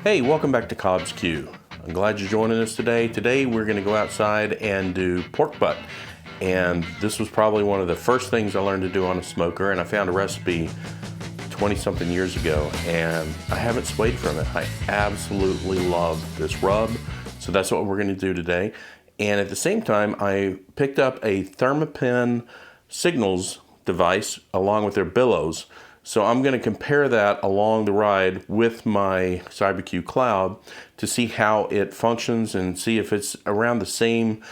Hey, welcome back to Cobb's Q. I'm glad you're joining us today. Today we're going to go outside and do pork butt. And this was probably one of the first things I learned to do on a smoker, and I found a recipe 20 something years ago and I haven't swayed from it. I absolutely love this rub. So that's what we're going to do today. And at the same time, I picked up a Thermowork Signals device along with their Billows. So I'm going to compare that along the ride with my CyberQ Cloud to see how it functions and see if it's around the same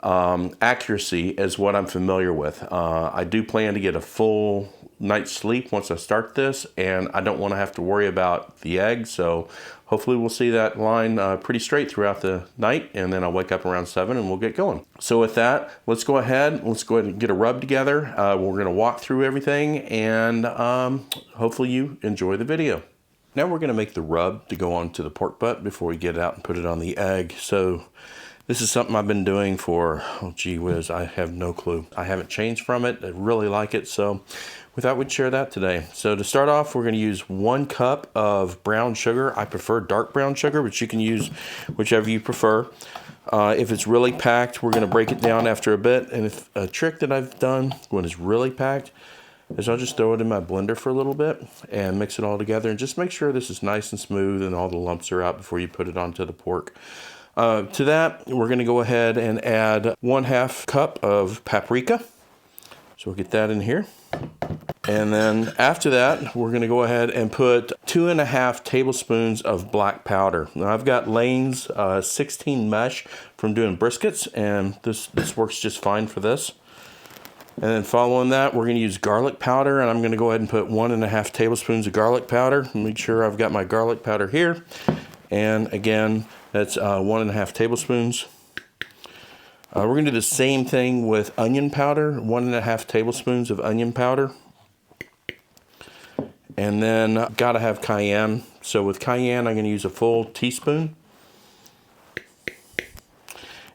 accuracy as what I'm familiar with. I do plan to get a full night's sleep once I start this, and I don't want to have to worry about the egg, so hopefully we'll see that line pretty straight throughout the night, and then I'll wake up around 7 and we'll get going. So with that, let's go ahead and get a rub together. We're going to walk through everything, and hopefully you enjoy the video. Now we're going to make the rub to go onto the pork butt before we get it out and put it on the egg. So this is something I've been doing for, oh gee whiz, I have no clue. I haven't changed from it. I really like it, so we thought we'd share that today. So to start off, we're going to use 1 cup of brown sugar. I prefer dark brown sugar, but you can use whichever you prefer. If it's really packed, we're going to break it down after a bit. And if a trick that I've done when it's really packed is I'll just throw it in my blender for a little bit and mix it all together and just make sure this is nice and smooth and all the lumps are out before you put it onto the pork. To that, we're going to go ahead and add 1/2 cup of paprika. So we'll get that in here. And then after that, we're going to go ahead and put 2.5 tablespoons of black powder. Now I've got Lane's 16 mesh from doing briskets, and this works just fine for this. And then following that, we're going to use garlic powder, and I'm going to go ahead and put 1.5 tablespoons of garlic powder. Make sure I've got my garlic powder here. And again, that's 1.5 tablespoons. We're going to do the same thing with onion powder, 1.5 tablespoons of onion powder. And then gotta have cayenne. So with cayenne, I'm going to use a full teaspoon.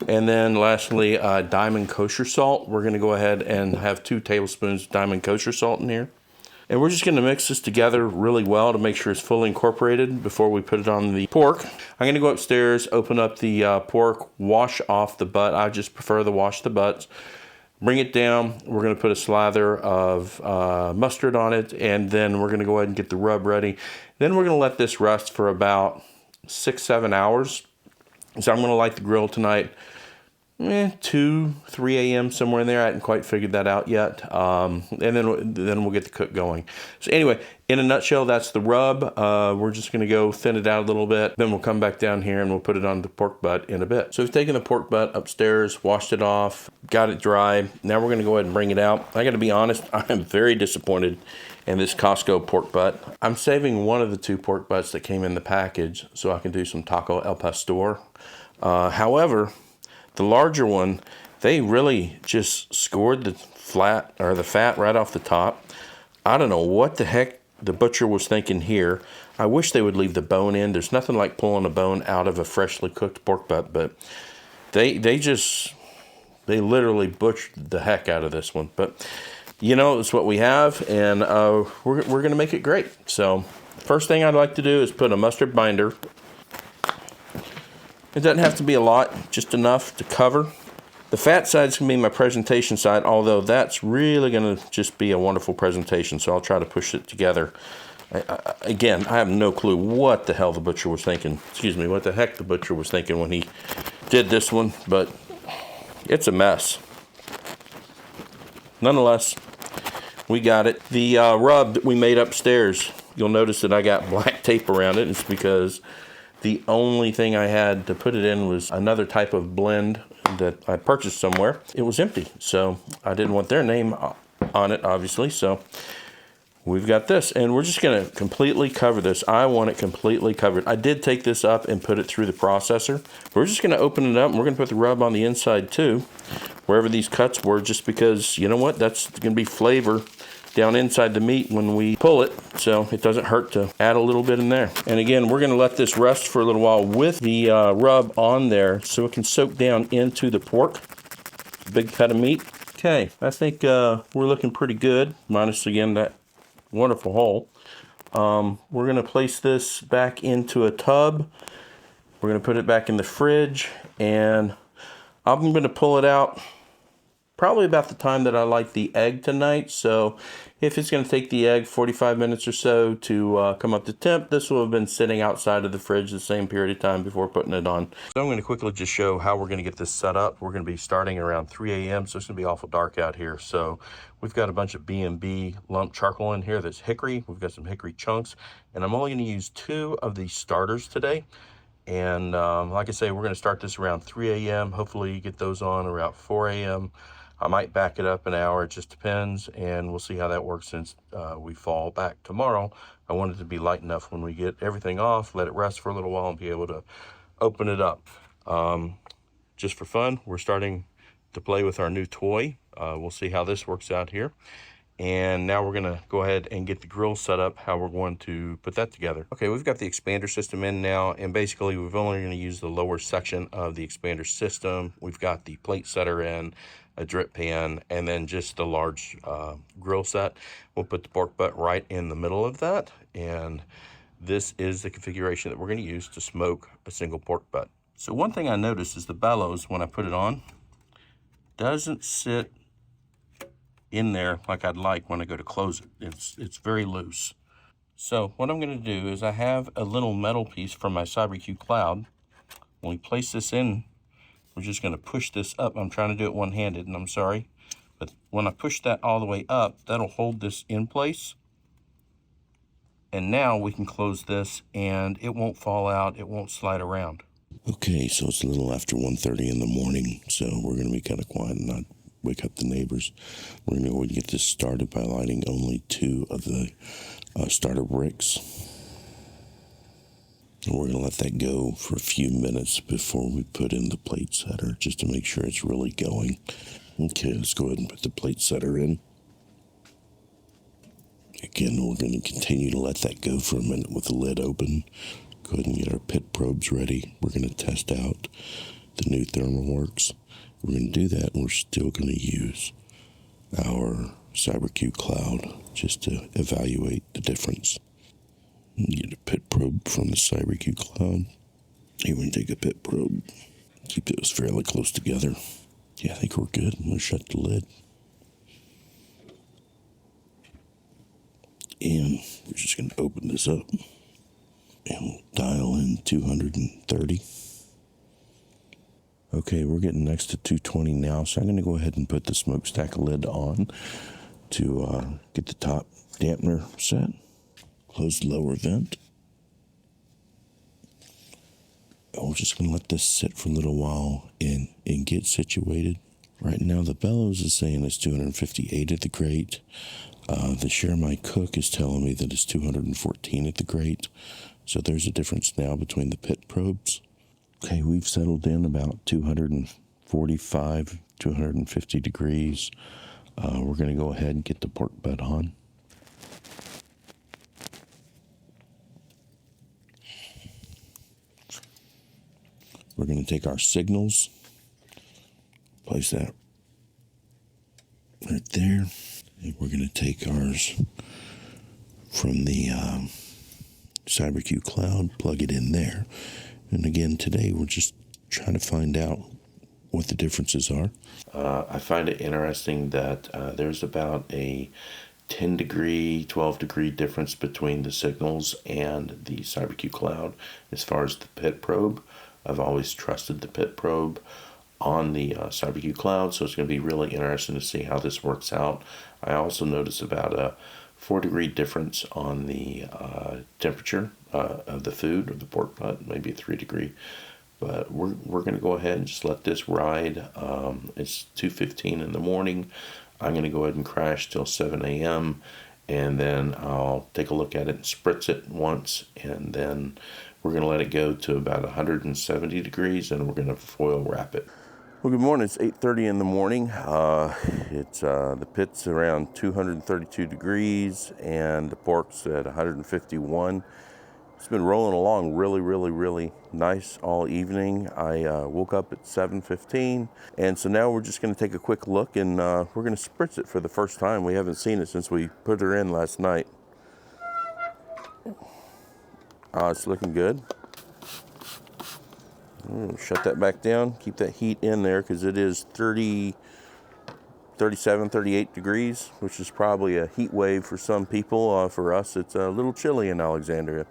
And then lastly, diamond kosher salt. We're going to go ahead and have 2 tablespoons of diamond kosher salt in here. And we're just going to mix this together really well to make sure it's fully incorporated before we put it on the pork. I'm going to go upstairs, open up the pork, wash off the butt. I just prefer to wash the butts. Bring it down. We're going to put a slather of mustard on it, and then we're going to go ahead and get the rub ready. Then we're going to let this rest for about 6-7 hours. So I'm going to light the grill tonight. 2, 3 a.m. somewhere in there. I hadn't quite figured that out yet. And then we'll get the cook going. So anyway, in a nutshell, that's the rub. We're just going to go thin it out a little bit. Then we'll come back down here and we'll put it on the pork butt in a bit. So we've taken the pork butt upstairs, washed it off, got it dry. Now we're going to go ahead and bring it out. I got to be honest, I am very disappointed in this Costco pork butt. I'm saving one of the 2 pork butts that came in the package so I can do some taco al pastor. However, the larger one, they really just scored the fat right off the top. I don't know what the heck the butcher was thinking here. I wish they would leave the bone in. There's nothing like pulling a bone out of a freshly cooked pork butt, but they literally butchered the heck out of this one. But you know, it's what we have, and we're going to make it great. So first thing I'd like to do is put a mustard binder. It doesn't have to be a lot, just enough to cover. The fat side is going to be my presentation side, although that's really going to just be a wonderful presentation, so I'll try to push it together. Again, I have no clue what the hell the butcher was thinking. Excuse me, what the heck the butcher was thinking when he did this one, but it's a mess. Nonetheless, we got it. The rub that we made upstairs, you'll notice that I got black tape around it. It's because the only thing I had to put it in was another type of blend that I purchased somewhere. It was empty, so I didn't want their name on it, obviously. So we've got this, and we're just going to completely cover this. I want it completely covered. I did take this up and put it through the processor. We're just going to open it up, and we're going to put the rub on the inside too, wherever these cuts were, just because, you know what, that's going to be flavor down inside the meat when we pull it, so it doesn't hurt to add a little bit in there. And again, we're going to let this rest for a little while with the rub on there so it can soak down into the pork. Big cut of meat. Okay, I think we're looking pretty good, minus again that wonderful hole. We're going to place this back into a tub. We're going to put it back in the fridge, and I'm going to pull it out probably about the time that I like the egg tonight. So if it's going to take the egg 45 minutes or so to come up to temp, this will have been sitting outside of the fridge the same period of time before putting it on. So I'm going to quickly just show how we're going to get this set up. We're going to be starting around 3 a.m. so it's going to be awful dark out here. So we've got a bunch of B&B lump charcoal in here that's hickory. We've got some hickory chunks, and I'm only going to use 2 of these starters today. And like I say, we're going to start this around 3 a.m. Hopefully get those on around 4 a.m. I might back it up an hour, it just depends, and we'll see how that works since we fall back tomorrow. I want it to be light enough when we get everything off, let it rest for a little while, and be able to open it up. Just for fun, we're starting to play with our new toy. We'll see how this works out here. And now we're gonna go ahead and get the grill set up, how we're going to put that together. Okay, we've got the expander system in now, and basically we've only gonna use the lower section of the expander system. We've got the plate setter in, a drip pan, and then just the large grill set. We'll put the pork butt right in the middle of that, and this is the configuration that we're gonna use to smoke a single pork butt. So one thing I noticed is the bellows, when I put it on, doesn't sit in there like I'd like when I go to close it. It's very loose. So what I'm going to do is I have a little metal piece from my CyberQ Cloud. When we place this in, we're just going to push this up. I'm trying to do it one-handed, and I'm sorry. But when I push that all the way up, that'll hold this in place. And now we can close this, and it won't fall out. It won't slide around. Okay, so it's a little after 1:30 in the morning, so we're going to be kind of quiet and not wake up the neighbors. We're going to go ahead and get this started by lighting only 2 of the starter bricks. And we're going to let that go for a few minutes before we put in the plate setter, just to make sure it's really going. Okay, let's go ahead and put the plate setter in. Again, we're going to continue to let that go for a minute with the lid open. Go ahead and get our pit probes ready. We're going to test out the new Thermoworks. We're going to do that, and we're still going to use our CyberQ Cloud just to evaluate the difference. Get a pit probe from the CyberQ Cloud. Here, we're going to take a pit probe. Keep those fairly close together. Yeah, I think we're good. I'm going to shut the lid. And we're just going to open this up. And we'll dial in 230. Okay, we're getting next to 220 now, so I'm going to go ahead and put the smokestack lid on to get the top dampener set. Close the lower vent. And we're just going to let this sit for a little while and get situated. Right now, the bellows is saying it's 258 at the grate. The Share My Cook is telling me that it's 214 at the grate. So there's a difference now between the pit probes. Okay, we've settled in about 245, 250 degrees. We're going to go ahead and get the pork butt on. We're going to take our signals, place that right there. And we're going to take ours from the CyberQ Cloud, plug it in there. And again, today we're just trying to find out what the differences are. I find it interesting that there's about a 10 degree, 12 degree difference between the signals and the CyberQ Cloud as far as the pit probe. I've always trusted the pit probe on the CyberQ Cloud, so it's going to be really interesting to see how this works out. I also noticed about a 4 degree difference on the temperature of the food, or the pork butt, maybe a 3 degree. But we're going to go ahead and just let this ride. It's 2:15 in the morning. I'm going to go ahead and crash till 7 a.m. and then I'll take a look at it and spritz it once, and then we're going to let it go to about 170 degrees, and we're going to foil wrap it. Well, good morning. It's 8:30 in the morning. It's the pit's around 232 degrees, and the pork's at 151. It's been rolling along really nice all evening. I woke up at 7:15, and so now we're just going to take a quick look, and we're going to spritz it for the first time. We haven't seen it since we put her in last night. It's looking good. Shut that back down. Keep that heat in there because it is 30, 37, 38 degrees, which is probably a heat wave for some people. For us, it's a little chilly in Alexandria.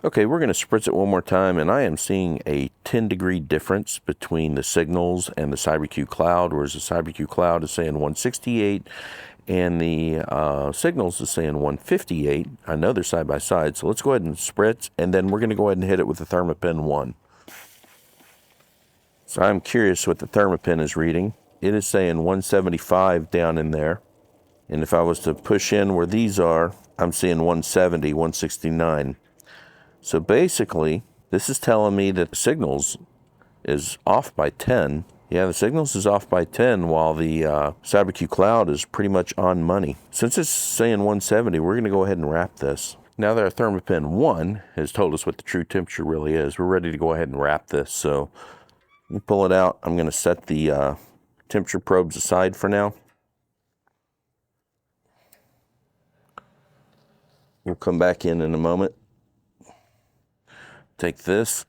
Okay, we're going to spritz it one more time, and I am seeing a 10-degree difference between the Signals and the CyberQ Cloud, whereas the CyberQ Cloud is saying 168, and the Signals is saying 158. I know they're side by side, so let's go ahead and spritz, and then we're going to go ahead and hit it with the Thermopin 1. So I'm curious what the Thermopin is reading. It is saying 175 down in there, and if I was to push in where these are, I'm seeing 170, 169. So basically, this is telling me that the Signals is off by 10. Yeah, the Signals is off by 10 while the CyberQ Cloud is pretty much on money. Since it's saying 170, we're going to go ahead and wrap this. Now that our Thermopin 1 has told us what the true temperature really is, we're ready to go ahead and wrap this. So let me pull it out. I'm going to set the temperature probes aside for now. We'll come back in a moment. Take this.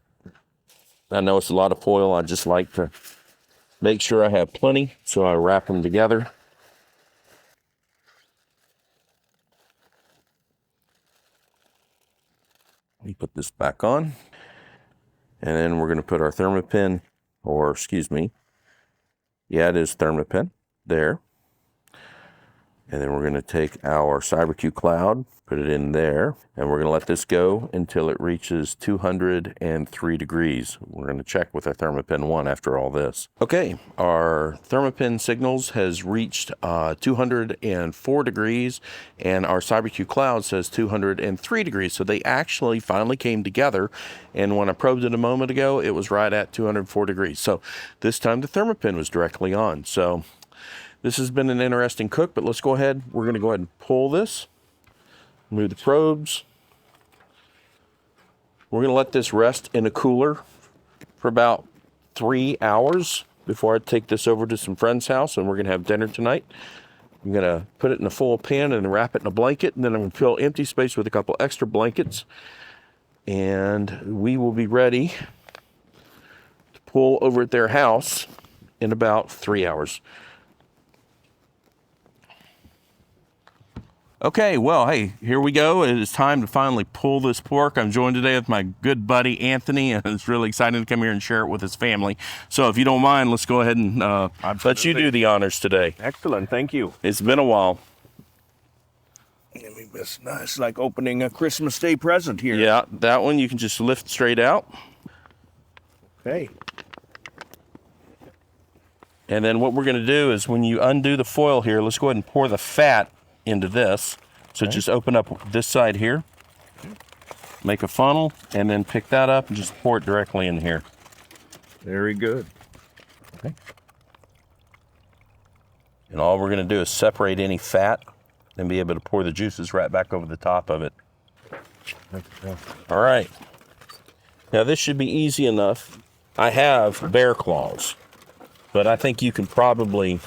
I know it's a lot of foil. I just like to make sure I have plenty, so I wrap them together. Let me put this back on. And then we're going to put our Thermopin, or excuse me, yeah, it is Thermopin, there. And then we're going to take our CyberQ Cloud, put it in there, and we're going to let this go until it reaches 203 degrees. We're going to check with our Thermopin 1 after all this. Okay, our Thermopin Signals has reached 204 degrees, and our CyberQ Cloud says 203 degrees. So they actually finally came together, and when I probed it a moment ago, it was right at 204 degrees. So this time the Thermopin was directly on. So this has been an interesting cook, but let's go ahead. We're going to go ahead and pull this, move the probes. We're going to let this rest in a cooler for about 3 hours before I take this over to some friend's house, and we're going to have dinner tonight. I'm going to put it in a full pan and wrap it in a blanket, and then I'm going to fill empty space with a couple extra blankets, and we will be ready to pull over at their house in about 3 hours. Okay, well, hey, here we go. It is time to finally pull this pork. I'm joined today with my good buddy, Anthony, and it's really exciting to come here and share it with his family. So if you don't mind, let's go ahead and let you do the honors today. Excellent, thank you. It's been a while. It's nice, like opening a Christmas Day present here. Yeah, that one you can just lift straight out. Okay. And then what we're going to do is when you undo the foil here, let's go ahead and pour the fat into this. So just open up this side here, make a funnel, and then pick that up and just pour it directly in here. Very good. Okay. And all we're going to do is separate any fat and be able to pour the juices right back over the top of it. All right. Now this should be easy enough. I have bear claws, but I think you can probably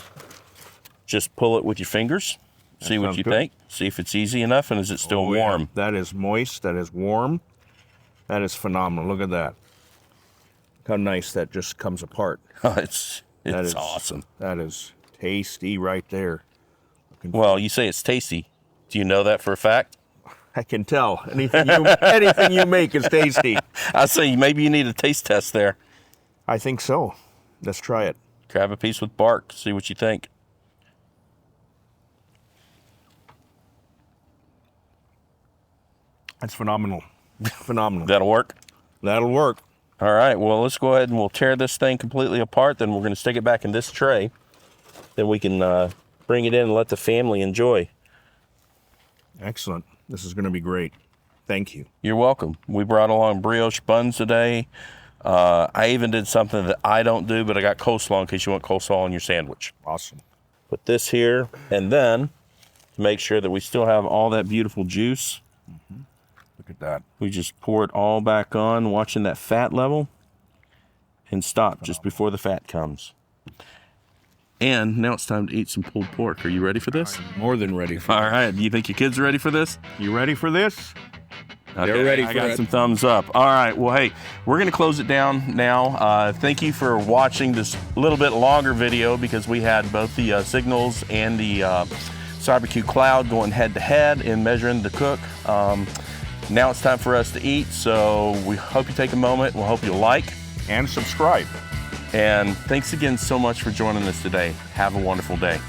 just pull it with your fingers. See what you think. See if it's easy enough, and is it still warm? Yeah. That is moist. That is warm. That is phenomenal. Look at that. How nice that just comes apart. It's awesome. That is tasty right there. Well, you say it's tasty. Do you know that for a fact? I can tell. Anything you make is tasty. I say maybe you need a taste test there. I think so. Let's try it. Grab a piece with bark. See what you think. That's phenomenal. Phenomenal. That'll work? That'll work. All right, well, let's go ahead and we'll tear this thing completely apart. Then we're going to stick it back in this tray. Then we can bring it in and let the family enjoy. Excellent. This is going to be great. Thank you. You're welcome. We brought along brioche buns today. I even did something that I don't do, but I got coleslaw in case you want coleslaw on your sandwich. Awesome. Put this here, and then to make sure that we still have all that beautiful juice, Look at that. we just pour it all back on, watching that fat level, and stop just before the fat comes. And now it's time to eat some pulled pork. Are you ready for this? I'm more than ready for All right. Do you think your kids are ready for this? You ready for this? They're ready I for got it. some thumbs up. All right, well, hey, we're gonna close it down now. Thank you for watching this little bit longer video because we had both the Signals and the CyberQ Cloud going head to head in measuring the cook. Now it's time for us to eat, so we hope you take a moment. We hope you like. And subscribe. And thanks again so much for joining us today. Have a wonderful day.